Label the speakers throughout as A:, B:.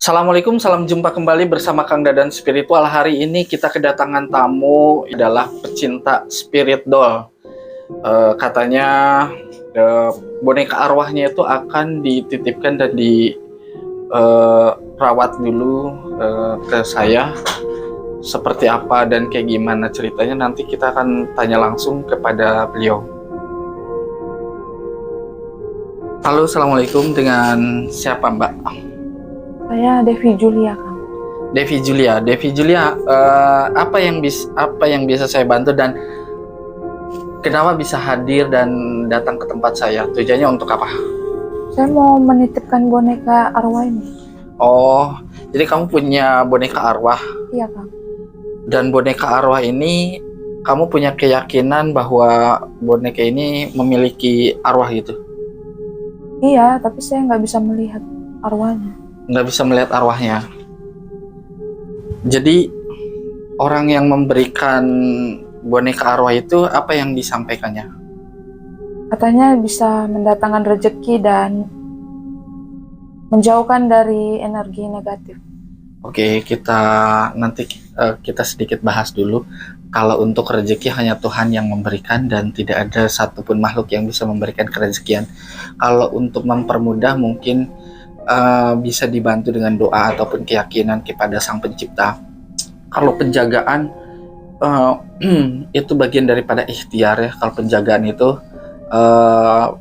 A: Assalamualaikum, salam jumpa kembali bersama Kang Dadan Spiritual. Hari ini kita kedatangan tamu adalah pecinta spirit doll. Katanya boneka arwahnya itu akan dititipkan dan dirawat dulu ke saya. Seperti apa dan kayak gimana ceritanya, nanti kita akan tanya langsung kepada beliau. Halo, assalamualaikum, dengan siapa Mbak?
B: Saya Devi Julia, Kang.
A: Devi Julia, apa yang bisa saya bantu dan kenapa bisa hadir dan datang ke tempat saya? Tujuannya untuk apa?
B: Saya mau menitipkan boneka arwah ini.
A: Oh, jadi kamu punya boneka arwah.
B: Iya, Kang.
A: Dan boneka arwah ini kamu punya keyakinan bahwa boneka ini memiliki arwah gitu?
B: Iya, tapi saya nggak bisa melihat arwahnya.
A: Nggak bisa melihat arwahnya. Jadi orang yang memberikan boneka arwah itu apa yang disampaikannya?
B: Katanya bisa mendatangkan rezeki dan menjauhkan dari energi negatif.
A: Oke, kita sedikit bahas dulu. Kalau untuk rezeki hanya Tuhan yang memberikan dan tidak ada satupun makhluk yang bisa memberikan kerezekian. Kalau untuk mempermudah mungkin bisa dibantu dengan doa ataupun keyakinan kepada Sang Pencipta. Kalau penjagaan itu bagian daripada ikhtiar ya. Kalau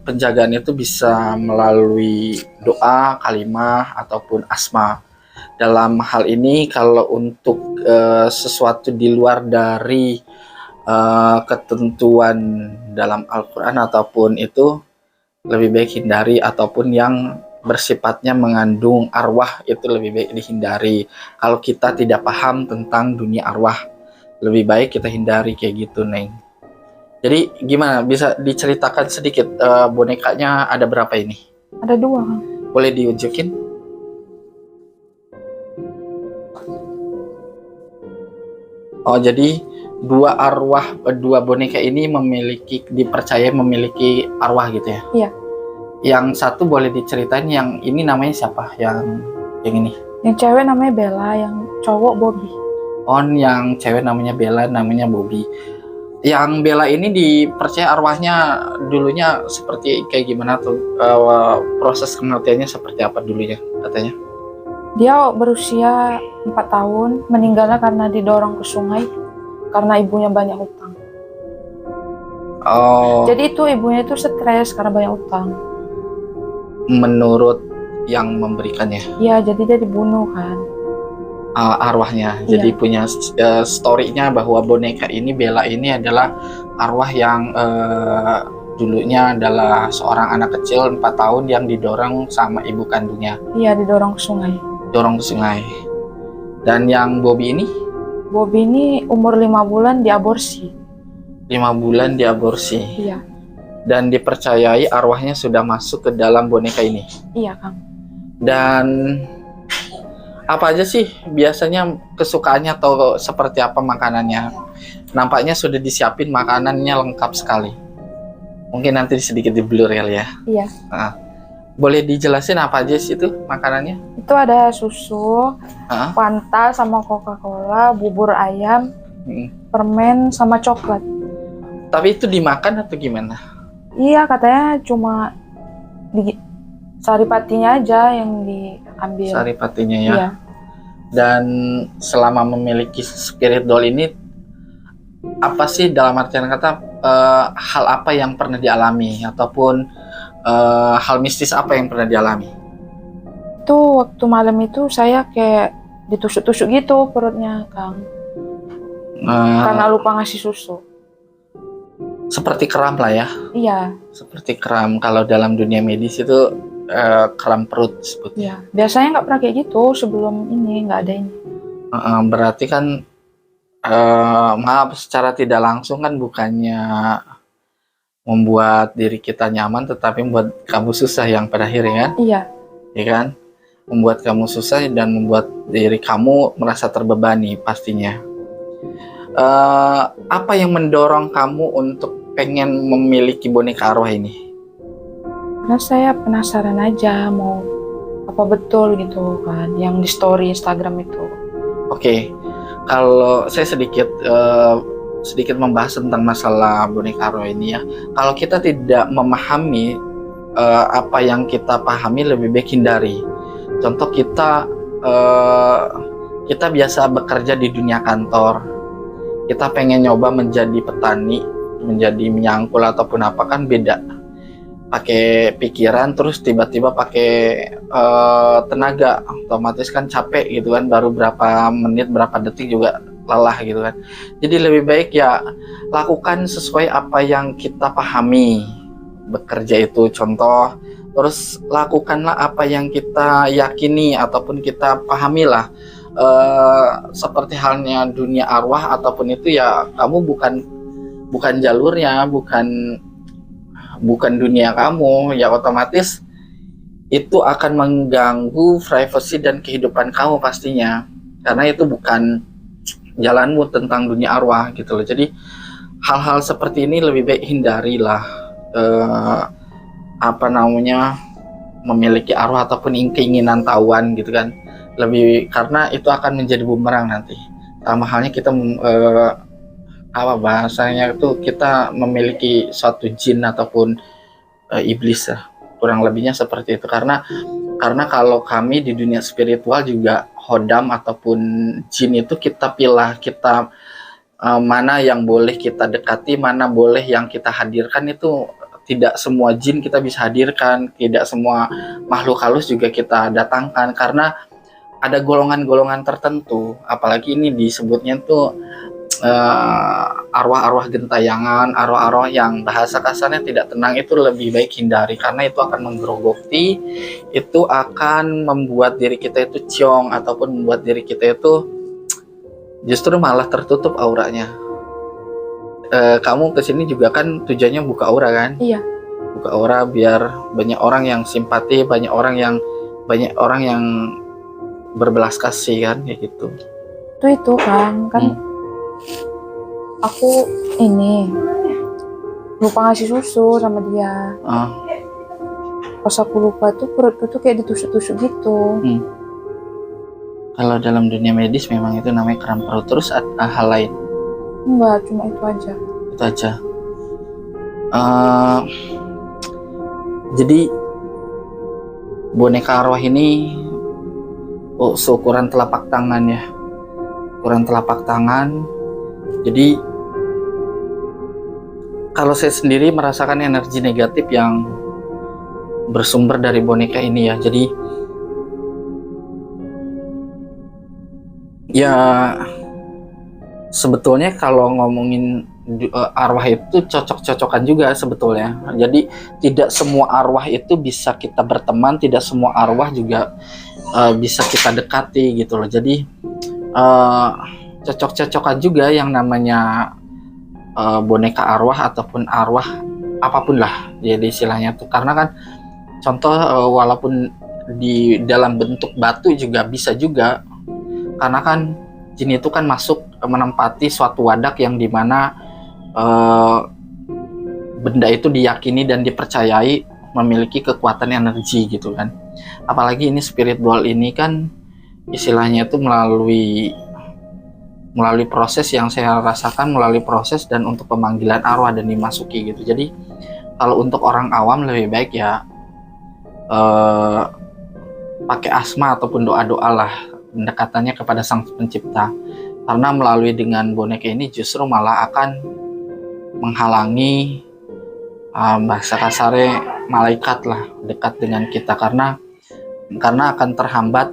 A: penjagaan itu bisa melalui doa, kalimah ataupun asma. Dalam hal ini kalau untuk sesuatu di luar dari ketentuan dalam Al-Quran ataupun itu lebih baik hindari, ataupun yang bersifatnya mengandung arwah itu lebih baik dihindari. Kalau kita tidak paham tentang dunia arwah, lebih baik kita hindari kayak gitu, Neng. Jadi gimana, bisa diceritakan sedikit bonekanya ada berapa ini?
B: Ada 2, Kang.
A: Boleh diunjukin? Oh, jadi dua boneka ini dipercaya memiliki arwah gitu ya?
B: Iya.
A: Yang satu boleh diceritain, yang ini namanya siapa? Yang ini?
B: Yang cewek namanya Bella, yang cowok Bobby.
A: Oh, yang cewek namanya Bella, namanya Bobby. Yang Bella ini dipercaya arwahnya dulunya seperti kayak gimana tuh? Proses kematiannya seperti apa dulunya katanya?
B: Dia berusia 4 tahun, meninggalnya karena didorong ke sungai karena ibunya banyak utang.
A: Oh.
B: Jadi itu ibunya itu stres karena banyak utang.
A: Menurut yang memberikannya?
B: Iya, jadi dia dibunuh kan.
A: Arwahnya.
B: Iya.
A: Jadi punya story-nya bahwa boneka ini, Bella ini adalah arwah yang dulunya adalah seorang anak kecil 4 tahun yang didorong sama ibu kandungnya.
B: Iya, didorong ke sungai.
A: Dorong ke sungai. Dan yang Bobby ini?
B: Bobby ini umur 5 bulan diaborsi.
A: 5 bulan diaborsi.
B: Iya.
A: Dan dipercayai arwahnya sudah masuk ke dalam boneka ini.
B: Iya, Kang.
A: Dan apa aja sih biasanya kesukaannya atau seperti apa makanannya? Nampaknya sudah disiapin makanannya lengkap sekali. Mungkin nanti sedikit di blur ya.
B: Iya.
A: Boleh dijelasin apa aja sih itu makanannya?
B: Itu ada susu, Fanta sama Coca-Cola, bubur ayam, permen sama coklat.
A: Tapi itu dimakan atau gimana?
B: Iya, katanya cuma saripatinya aja yang diambil.
A: Saripatinya ya.
B: Iya.
A: Dan selama memiliki spirit doll ini, apa sih dalam artian kata hal apa yang pernah dialami ataupun hal mistis apa yang pernah dialami?
B: Itu waktu malam itu saya kayak ditusuk-tusuk gitu perutnya, Kang. Karena lupa ngasih susu.
A: Seperti kram lah ya.
B: Iya.
A: Seperti kram, kalau dalam dunia medis itu kram perut sebutnya.
B: Iya. Biasanya nggak pernah kayak gitu sebelum ini, nggak ada ini.
A: Berarti kan maaf, secara tidak langsung kan bukannya membuat diri kita nyaman, tetapi membuat kamu susah yang pada akhirnya kan?
B: Iya.
A: Ya kan? Membuat kamu susah dan membuat diri kamu merasa terbebani pastinya. Apa yang mendorong kamu untuk pengen memiliki boneka arwah ini?
B: Karena saya penasaran aja mau apa betul gitu kan yang di story Instagram itu.
A: Oke, kalau saya sedikit membahas tentang masalah boneka arwah ini ya. Kalau kita tidak memahami apa yang kita pahami, lebih baik hindari. Contoh kita biasa bekerja di dunia kantor, kita pengen nyoba menjadi petani, menjadi menyangkul ataupun apa, kan beda. Pakai pikiran terus tiba-tiba pakai tenaga, otomatis kan capek gitu kan, baru berapa menit berapa detik juga lelah gitu kan. Jadi lebih baik ya lakukan sesuai apa yang kita pahami. Bekerja itu contoh, terus lakukanlah apa yang kita yakini ataupun kita pahami lah. Seperti halnya dunia arwah ataupun itu ya, kamu bukan jalurnya, bukan dunia kamu, ya otomatis itu akan mengganggu privasi dan kehidupan kamu pastinya, karena itu bukan jalanmu tentang dunia arwah gitu loh. Jadi hal-hal seperti ini lebih baik hindarilah, memiliki arwah ataupun keinginan tahuan gitu kan, lebih, karena itu akan menjadi bumerang nanti. Sama halnya kita bahasanya itu kita memiliki suatu jin ataupun iblis lah, kurang lebihnya seperti itu. Karena kalau kami di dunia spiritual juga hodam ataupun jin itu kita pilah, kita mana yang boleh kita dekati, mana boleh yang kita hadirkan. Itu tidak semua jin kita bisa hadirkan, tidak semua makhluk halus juga kita datangkan, karena ada golongan-golongan tertentu, apalagi ini disebutnya tuh arwah-arwah gentayangan, arwah-arwah yang bahasa kasarnya tidak tenang, itu lebih baik hindari, karena itu akan menggerogoti, itu akan membuat diri kita itu ciong ataupun membuat diri kita itu justru malah tertutup auranya. Kamu kesini juga kan tujuannya buka aura kan?
B: Iya.
A: Buka aura biar banyak orang yang simpati, banyak orang yang berbelas kasih kan, kayak gitu.
B: Itu kan aku ini lupa ngasih susu sama dia. Pas aku lupa tuh perutku tuh kayak ditusuk-tusuk gitu.
A: Kalau dalam dunia medis memang itu namanya kram perut. Terus hal lain?
B: Enggak, cuma itu aja.
A: Itu aja. Jadi boneka arwah ini seukuran telapak tangan ya, ukuran telapak tangan. Jadi kalau saya sendiri merasakan energi negatif yang bersumber dari boneka ini ya. Jadi ya sebetulnya kalau ngomongin arwah itu cocok-cocokan juga sebetulnya. Jadi tidak semua arwah itu bisa kita berteman, tidak semua arwah juga bisa kita dekati gitu loh. Jadi cocok-cocokan juga yang namanya boneka arwah ataupun arwah apapun lah jadi istilahnya tuh. Karena kan contoh walaupun di dalam bentuk batu juga bisa juga, karena kan jin itu kan masuk menempati suatu wadah yang dimana benda itu diyakini dan dipercayai memiliki kekuatan energi gitu kan. Apalagi ini spiritual ini kan istilahnya itu melalui proses yang saya rasakan, melalui proses dan untuk pemanggilan arwah dan dimasuki gitu. Jadi kalau untuk orang awam lebih baik ya pakai asma ataupun doa-doa lah, pendekatannya kepada Sang Pencipta. Karena melalui dengan boneka ini justru malah akan menghalangi bahasa kasarnya malaikat lah dekat dengan kita, karena akan terhambat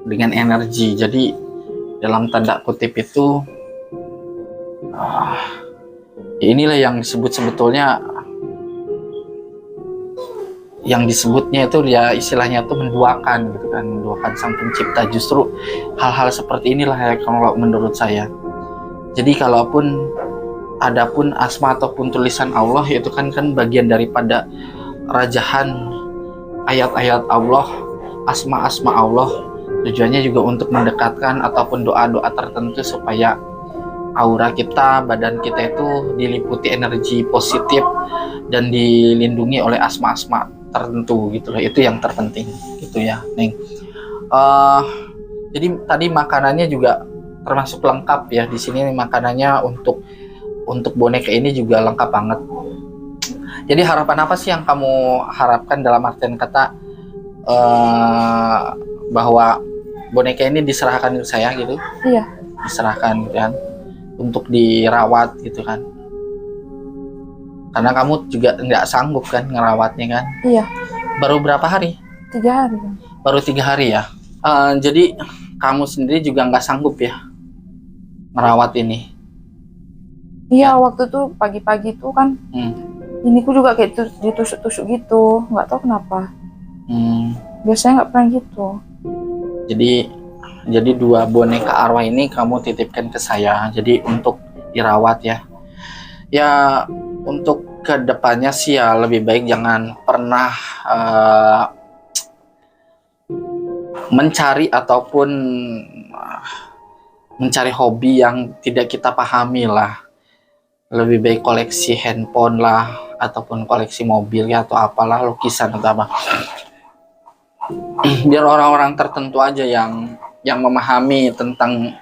A: dengan energi. Jadi dalam tanda kutip itu inilah yang disebut sebetulnya, yang disebutnya itu ya istilahnya itu menduakan gitu kan, menduakan Sang Pencipta. Justru hal-hal seperti inilah ya kalau menurut saya. Jadi kalaupun adapun asma ataupun tulisan Allah itu kan bagian daripada rajahan ayat-ayat Allah, asma-asma Allah. Tujuannya juga untuk mendekatkan ataupun doa-doa tertentu supaya aura kita, badan kita itu diliputi energi positif dan dilindungi oleh asma-asma tertentu gitu loh. Itu yang terpenting gitu ya, Neng. Jadi tadi makanannya juga termasuk lengkap ya. Di sini makanannya untuk boneka ini juga lengkap banget. Jadi harapan apa sih yang kamu harapkan, dalam artian kata bahwa boneka ini diserahkan ke saya gitu?
B: Iya.
A: Diserahkan gitu kan, untuk dirawat gitu kan? Karena kamu juga nggak sanggup kan ngerawatnya kan?
B: Iya.
A: Baru berapa hari?
B: 3 hari kan.
A: Baru 3 hari ya. Jadi kamu sendiri juga nggak sanggup ya merawat ini?
B: Iya, waktu itu pagi-pagi tuh kan, ini ku juga kayak ditusuk-tusuk gitu, nggak tahu kenapa. Biasanya nggak pernah gitu.
A: Jadi 2 boneka arwah ini kamu titipkan ke saya. Jadi untuk dirawat ya. Ya untuk kedepannya sih ya lebih baik jangan pernah mencari ataupun mencari hobi yang tidak kita pahami lah. Lebih baik koleksi handphone lah, ataupun koleksi mobil ya, atau apalah, lukisan atau apa. Biar orang-orang tertentu aja yang memahami tentang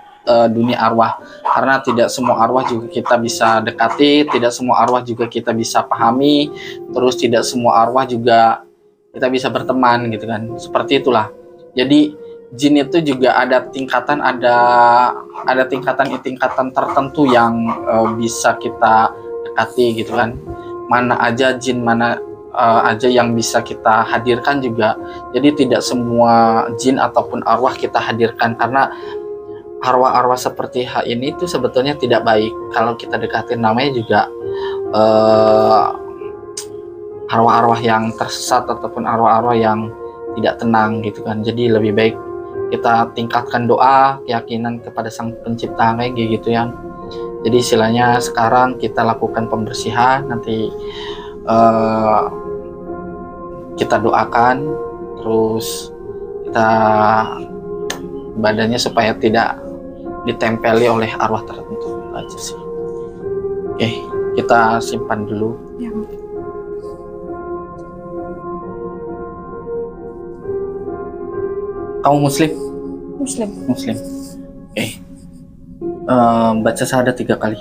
A: dunia arwah. Karena tidak semua arwah juga kita bisa dekati, tidak semua arwah juga kita bisa pahami, terus tidak semua arwah juga kita bisa berteman gitu kan. Seperti itulah. Jadi jin itu juga ada tingkatan tingkatan tertentu yang bisa kita dekati gitu kan. Mana aja jin, mana aja yang bisa kita hadirkan juga. Jadi tidak semua jin ataupun arwah kita hadirkan, karena arwah-arwah seperti ini itu sebetulnya tidak baik kalau kita dekatin. Namanya juga arwah-arwah yang tersesat ataupun arwah-arwah yang tidak tenang gitu kan. Jadi lebih baik kita tingkatkan doa, keyakinan kepada Sang Pencipta kayak gitu ya. Jadi istilahnya sekarang kita lakukan pembersihan, nanti kita doakan, terus kita badannya supaya tidak ditempeli oleh arwah tertentu. Itu aja sih. Oke, kita simpan dulu.
B: Ya.
A: Kamu muslim?
B: Muslim.
A: Oke. Baca syahadat 3 kali.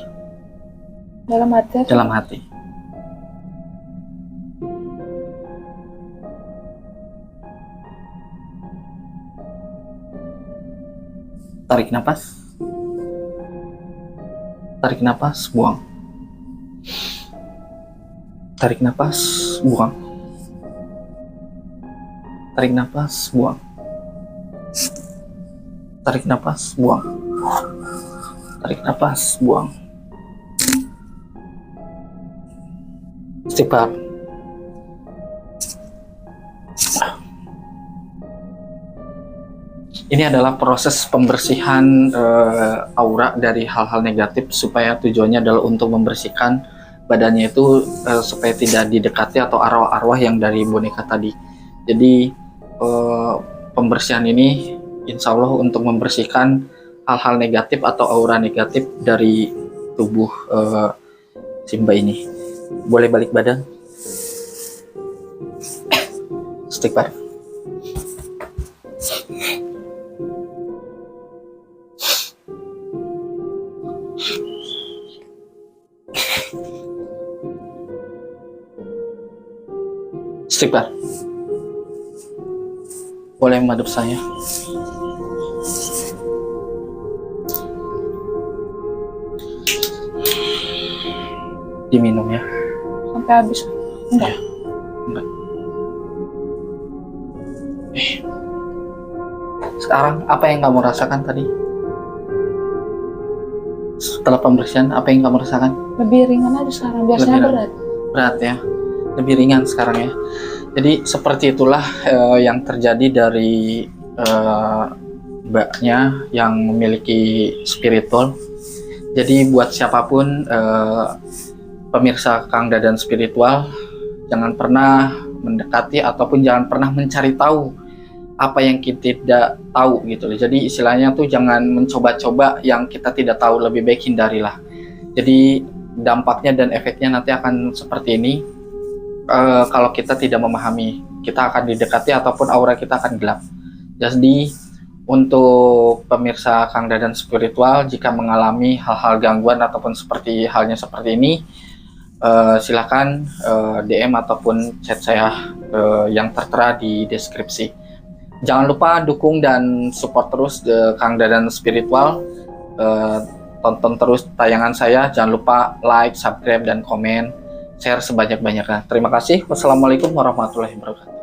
B: Dalam hati.
A: Dalam hati. Tarik nafas. Tarik nafas, buang. Tarik nafas, buang. Tarik nafas, buang. Tarik nafas, buang. Tarik nafas, buang. Istighfar. Ini adalah proses pembersihan aura dari hal-hal negatif, supaya tujuannya adalah untuk membersihkan badannya itu supaya tidak didekati atau arwah-arwah yang dari boneka tadi. Jadi pembersihan ini insya Allah untuk membersihkan hal-hal negatif atau aura negatif dari tubuh Simba ini. Boleh balik badan. Istighfar. Istighfar. Boleh menghadap saya. Diminum ya.
B: Sampai habis. Enggak.
A: Ya. Enggak. Sekarang apa yang kamu rasakan tadi? Setelah pembersihan, apa yang kamu rasakan?
B: Lebih ringan aja sekarang. Biasanya berat.
A: Berat ya. Lebih ringan sekarang ya. Jadi seperti itulah yang terjadi dari mbaknya yang memiliki spiritual. Jadi buat siapapun pemirsa Kang Dadan Spiritual, jangan pernah mendekati ataupun jangan pernah mencari tahu apa yang kita tidak tahu gitu loh. Jadi istilahnya tuh jangan mencoba-coba yang kita tidak tahu, lebih baik hindarilah. Jadi dampaknya dan efeknya nanti akan seperti ini. kalau kita tidak memahami, kita akan didekati ataupun aura kita akan gelap. Jadi untuk pemirsa Kang Dadan Spiritual, jika mengalami hal-hal gangguan ataupun halnya seperti ini, silakan DM ataupun chat saya yang tertera di deskripsi. Jangan lupa dukung dan support terus Kang Dadan Spiritual. Tonton terus tayangan saya. Jangan lupa like, subscribe, dan komen. Share sebanyak-banyaknya. Terima kasih. Wassalamualaikum warahmatullahi wabarakatuh.